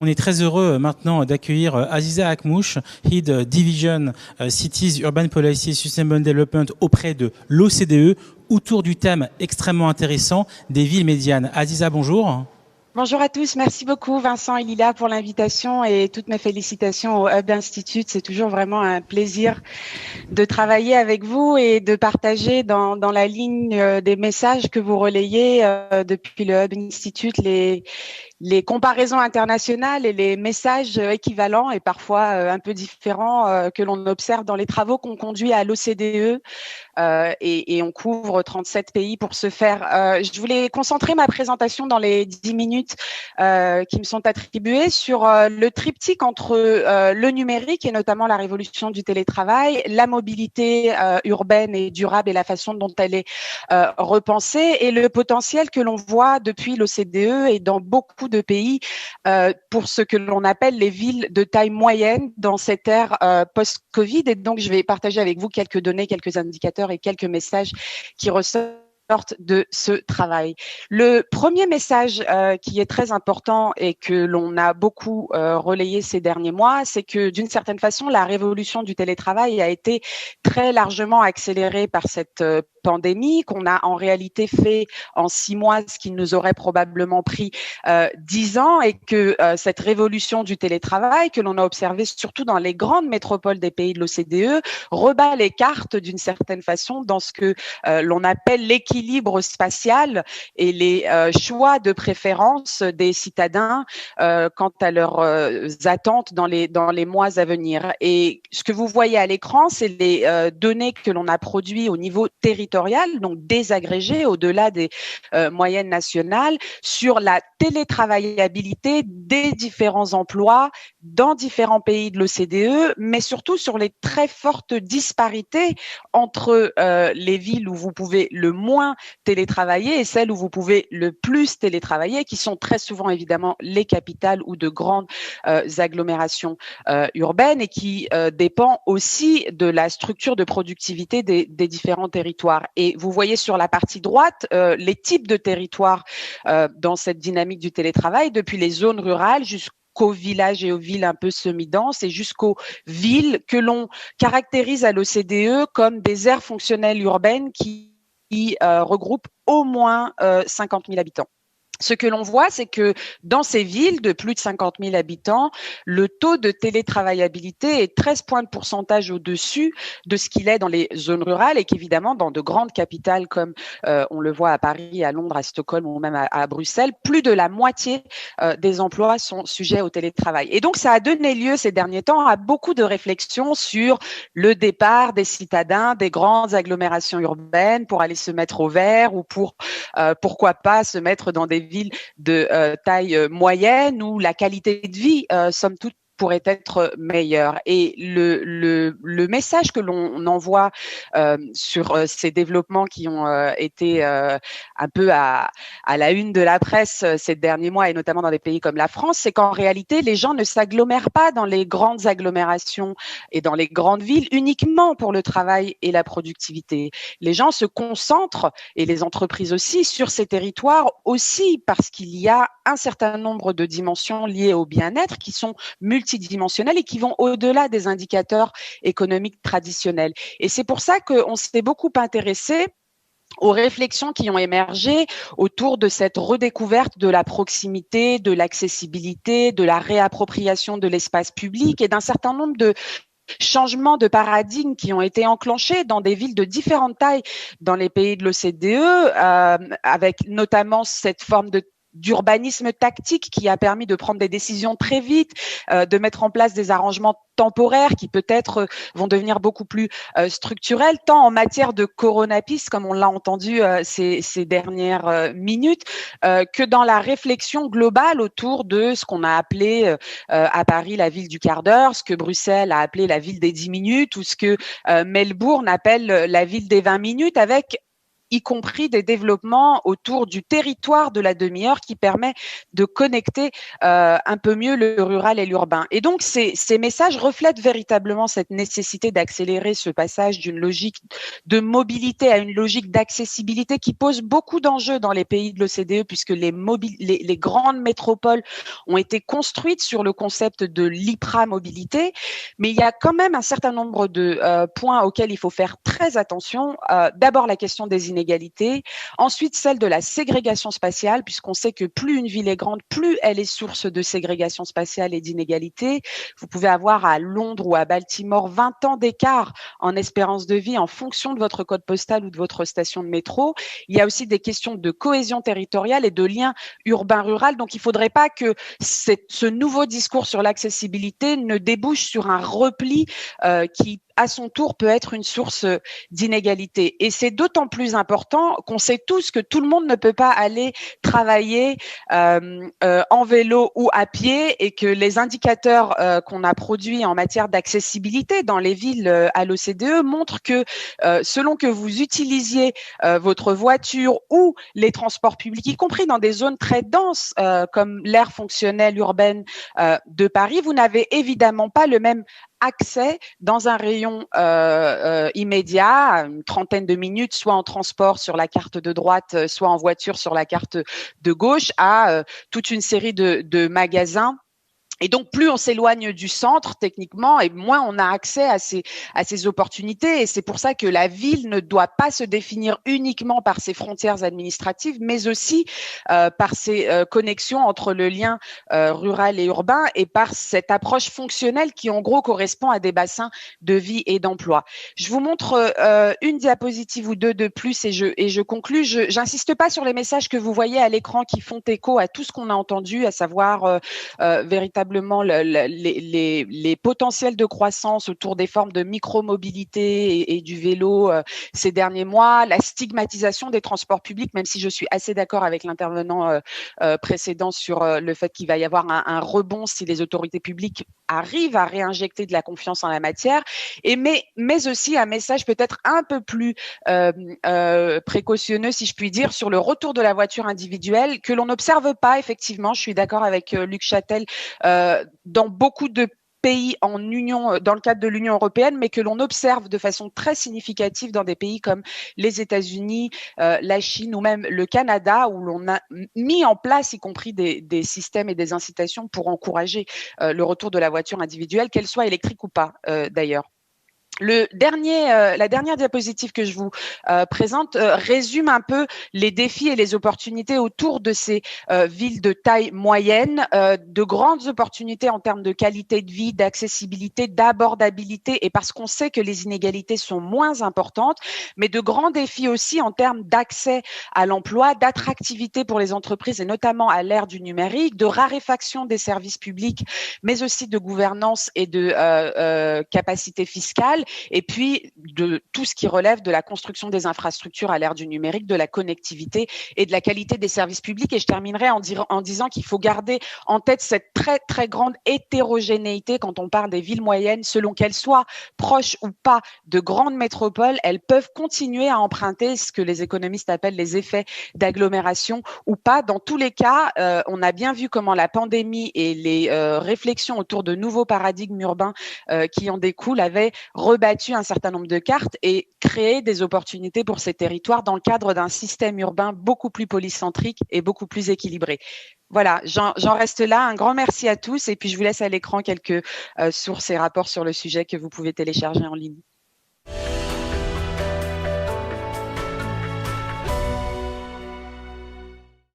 On est très heureux maintenant d'accueillir Aziza Akmouche, Head Division Cities Urban Policy Sustainable Development auprès de l'OCDE, autour du thème extrêmement intéressant des villes médianes. Aziza, bonjour. Bonjour à tous, merci beaucoup Vincent et Lila pour l'invitation et toutes mes félicitations au Hub Institute. C'est toujours vraiment un plaisir de travailler avec vous et de partager dans la ligne des messages que vous relayez depuis le Hub Institute, les comparaisons internationales et les messages équivalents et parfois un peu différents que l'on observe dans les travaux qu'on conduit à l'OCDE. Et on couvre 37 pays pour ce faire. Je voulais concentrer ma présentation dans les 10 minutes qui me sont attribuées sur le triptyque entre le numérique et notamment la révolution du télétravail, la mobilité urbaine et durable et la façon dont elle est repensée et le potentiel que l'on voit depuis l'OCDE et dans beaucoup de pays pour ce que l'on appelle les villes de taille moyenne dans cette ère post-Covid. Et donc, je vais partager avec vous quelques données, quelques indicateurs et quelques messages qui ressortent de ce travail. Le premier message qui est très important et que l'on a beaucoup relayé ces derniers mois, c'est que d'une certaine façon, la révolution du télétravail a été très largement accélérée par cette pandémie, qu'on a en réalité fait en 6 mois, ce qui nous aurait probablement pris 10 ans, et que cette révolution du télétravail que l'on a observée surtout dans les grandes métropoles des pays de l'OCDE rebat les cartes d'une certaine façon dans ce que l'on appelle l'équilibre spatial et les choix de préférence des citadins quant à leurs attentes dans les mois à venir. Et ce que vous voyez à l'écran, c'est les données que l'on a produites au niveau territorial, donc désagrégées au-delà des moyennes nationales, sur la télétravaillabilité des différents emplois dans différents pays de l'OCDE, mais surtout sur les très fortes disparités entre les villes où vous pouvez le moins télétravailler et celles où vous pouvez le plus télétravailler, qui sont très souvent évidemment les capitales ou de grandes agglomérations urbaines et qui dépend aussi de la structure de productivité des différents territoires. Et vous voyez sur la partie droite les types de territoires dans cette dynamique du télétravail, depuis les zones rurales jusqu'aux villages et aux villes un peu semi-denses et jusqu'aux villes que l'on caractérise à l'OCDE comme des aires fonctionnelles urbaines qui regroupent au moins 50 000 habitants. Ce que l'on voit, c'est que dans ces villes de plus de 50 000 habitants, le taux de télétravaillabilité est 13 points de pourcentage au-dessus de ce qu'il est dans les zones rurales et qu'évidemment, dans de grandes capitales comme on le voit à Paris, à Londres, à Stockholm ou même à Bruxelles, plus de la moitié des emplois sont sujets au télétravail. Et donc, ça a donné lieu ces derniers temps à beaucoup de réflexions sur le départ des citadins des grandes agglomérations urbaines pour aller se mettre au vert ou pour, pourquoi pas, se mettre dans des villes de taille moyenne où la qualité de vie, somme toute, pourrait être meilleure. Et le message que l'on envoie sur ces développements qui ont été un peu à la une de la presse ces derniers mois, et notamment dans des pays comme la France, c'est qu'en réalité, les gens ne s'agglomèrent pas dans les grandes agglomérations et dans les grandes villes uniquement pour le travail et la productivité. Les gens se concentrent, et les entreprises aussi, sur ces territoires aussi parce qu'il y a un certain nombre de dimensions liées au bien-être qui sont multidimensionnelles et qui vont au-delà des indicateurs économiques traditionnels. Et c'est pour ça qu'on s'est beaucoup intéressé aux réflexions qui ont émergé autour de cette redécouverte de la proximité, de l'accessibilité, de la réappropriation de l'espace public et d'un certain nombre de changements de paradigme qui ont été enclenchés dans des villes de différentes tailles dans les pays de l'OCDE, avec notamment cette forme d'urbanisme tactique qui a permis de prendre des décisions très vite, de mettre en place des arrangements temporaires qui peut-être vont devenir beaucoup plus structurels, tant en matière de coronapisme, comme on l'a entendu ces dernières minutes, que dans la réflexion globale autour de ce qu'on a appelé à Paris la ville du quart d'heure, ce que Bruxelles a appelé la ville des 10 minutes, ou ce que Melbourne appelle la ville des 20 minutes, avec y compris des développements autour du territoire de la demi-heure qui permet de connecter un peu mieux le rural et l'urbain. Et donc, ces messages reflètent véritablement cette nécessité d'accélérer ce passage d'une logique de mobilité à une logique d'accessibilité qui pose beaucoup d'enjeux dans les pays de l'OCDE, puisque les grandes métropoles ont été construites sur le concept de l'hyper-mobilité. Mais il y a quand même un certain nombre de points auxquels il faut faire très attention. D'abord, la question des inégalités. Ensuite, celle de la ségrégation spatiale, puisqu'on sait que plus une ville est grande, plus elle est source de ségrégation spatiale et d'inégalités. Vous pouvez avoir à Londres ou à Baltimore 20 ans d'écart en espérance de vie en fonction de votre code postal ou de votre station de métro. Il y a aussi des questions de cohésion territoriale et de lien urbain-rural. Donc, il ne faudrait pas que ce nouveau discours sur l'accessibilité ne débouche sur un repli qui à son tour peut être une source d'inégalité. Et c'est d'autant plus important qu'on sait tous que tout le monde ne peut pas aller travailler en vélo ou à pied, et que les indicateurs qu'on a produits en matière d'accessibilité dans les villes à l'OCDE montrent que selon que vous utilisiez votre voiture ou les transports publics, y compris dans des zones très denses comme l'aire fonctionnelle urbaine de Paris, vous n'avez évidemment pas le même accès dans un rayon immédiat, une trentaine de minutes, soit en transport sur la carte de droite, soit en voiture sur la carte de gauche, à toute une série de magasins. Et donc, plus on s'éloigne du centre, techniquement, et moins on a accès à ces opportunités. Et c'est pour ça que la ville ne doit pas se définir uniquement par ses frontières administratives, mais aussi par ses connexions entre le lien rural et urbain, et par cette approche fonctionnelle qui, en gros, correspond à des bassins de vie et d'emploi. Je vous montre une diapositive ou deux de plus et je conclus. J'insiste pas sur les messages que vous voyez à l'écran qui font écho à tout ce qu'on a entendu, à savoir véritablement les potentiels de croissance autour des formes de micro-mobilité et du vélo ces derniers mois, la stigmatisation des transports publics, même si je suis assez d'accord avec l'intervenant précédent sur le fait qu'il va y avoir un rebond si les autorités publiques arrivent à réinjecter de la confiance en la matière, mais aussi un message peut-être un peu plus précautionneux, si je puis dire, sur le retour de la voiture individuelle que l'on n'observe pas effectivement. Je suis d'accord avec Luc Châtel dans beaucoup de pays dans le cadre de l'Union européenne, mais que l'on observe de façon très significative dans des pays comme les États-Unis, la Chine ou même le Canada, où l'on a mis en place, y compris des systèmes et des incitations pour encourager le retour de la voiture individuelle, qu'elle soit électrique ou pas d'ailleurs. La dernière diapositive que je vous présente résume un peu les défis et les opportunités autour de ces villes de taille moyenne, de grandes opportunités en termes de qualité de vie, d'accessibilité, d'abordabilité, et parce qu'on sait que les inégalités sont moins importantes, mais de grands défis aussi en termes d'accès à l'emploi, d'attractivité pour les entreprises et notamment à l'ère du numérique, de raréfaction des services publics, mais aussi de gouvernance et de capacité fiscale. Et puis de tout ce qui relève de la construction des infrastructures à l'ère du numérique, de la connectivité et de la qualité des services publics. Et je terminerai en disant qu'il faut garder en tête cette très très grande hétérogénéité quand on parle des villes moyennes, selon qu'elles soient proches ou pas de grandes métropoles, elles peuvent continuer à emprunter ce que les économistes appellent les effets d'agglomération ou pas. Dans tous les cas, on a bien vu comment la pandémie et les réflexions autour de nouveaux paradigmes urbains qui en découlent avaient rebattu un certain nombre de cartes et créé des opportunités pour ces territoires dans le cadre d'un système urbain beaucoup plus polycentrique et beaucoup plus équilibré. Voilà, j'en reste là. Un grand merci à tous et puis je vous laisse à l'écran quelques sources et rapports sur le sujet que vous pouvez télécharger en ligne.